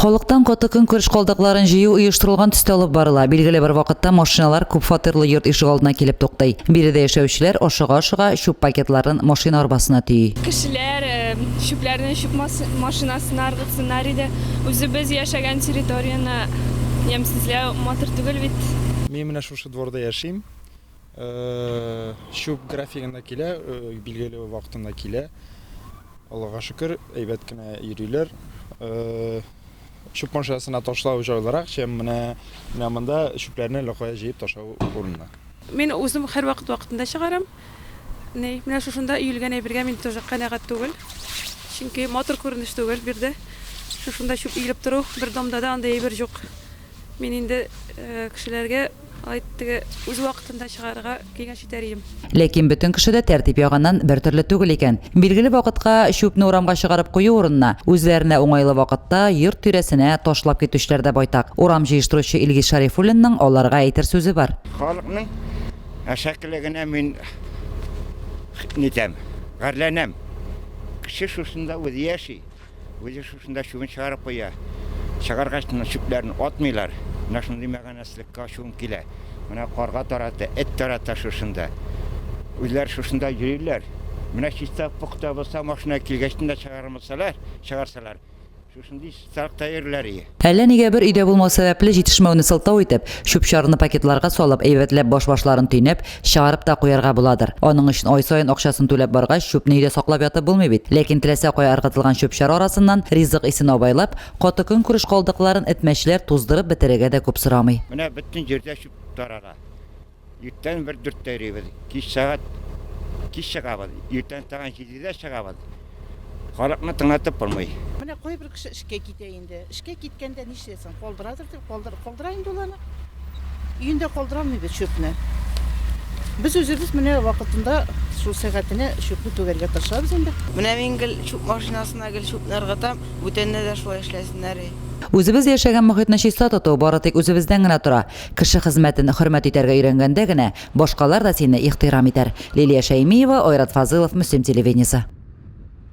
Халыктан коты көн күреш калдыкларын җыю оештырылган төстә алып барыла. Билгеле бер вакытта машиналар күп фатирлы йорт ишек алдына килеп туктый. Биредә яшәүчеләр ашыга-ашыга шуп пакетларын машина арбасына төйи. Кешеләр шупларны шуп машинасына аргытсыннар иде. Үзебез яшәгән территорияны ямсызлау матур түгел бит. Мен менә шушы дворда яшим. Шуп графигында килә, билгеле вакытында килә. Аллага шөкер, әйбәт кенә йөриләр. Шуп машинасына ташлау җайлырак, чем менә монда шупларны лакая җыеп ташлау урынына. Мен үзем һәр вакытында чыгарам. Менә шушында өелгән әйбергә мин тоже канәгать түгел. Чөнки матур күренеш түгел бирде. Шушында шуп өелеп тору, бер домда да андай әйбер юк. Мен инде кешеләргә айтты үз вакытында чыгарга киңәш итәрим. Ләкин бөтен кеше дә тәртип ягыннан бер төрле түгел икән. Билгеле вакытка шупны урамга чыгарып кую урынына үзләренә уңайлы вакытта йорт тирәсенә ташлап китүчеләр дә байтак. Урам җыештыручы Илгиз Шарифуллинның аларга әйтер сүзе бар. Халыкның әшәкелегенә мин нитәм, гарләнәм. Кеше шушында үзе яши, үзе шушында шуын чыгарып куя. Чыгаргач шупларны атмыйлар. Менә шундый мәгънәсезлеккә шуым килә. Менә карга тараты, эт тарата шушында. Үзләр шушында йөриләр. Менә чиста пухта булса машина килгәчтә чыгарсалар. Шушындый сарыкта йөриләр. Әллә нигә бер өйдә булмау сәбәпле җитешмәүне сылтау итеп, шупчарны пакетларга салып, әйбәтләп баш-башларын төйнәп, чыгарып та куярга буладыр. Аның өчен ай саен акчасын түләп баргач, шупны өйдә саклап ятып булмый бит. Ләкин теләсә кая ыргытылган шупчар арасыннан ризык исен абайлап, каты көн күреш калдыкларын этмәчләр туздырып бетерергә дә күп сорамый. Менә бөтен җирдә шуп тарала. Иртән бер дүрттә йөрибез. Кич сәгать чыгабыз. Иртән тагын 7дә чыгабыз. Халыкны тыңлатып булмый. Менә кой бер кеше эшкә китә инде. Эшкә киткәндә нишләсен? Калдырадыр дип калдыра инде ул аны. Өендә калдырамый бит шөпне. Без үзебез менә вакытында шул сәгатенә шөпне түгәргә тырышабыз инде. Менә мин гел шуп машинасына гел шупны ыргытам, бүтәнне дә шулай эшләсеннәр. Үзебез яшәгән мөхитне чиста тоту бары тик үзебездән генә тора. Кеше хезмәтен хөрмәт итәргә өйрәнгәндә генә башкалар да сине ихтирам итәр. Лилия Шәймиева, Айрат Фазылов, Мөслим телевидениесе.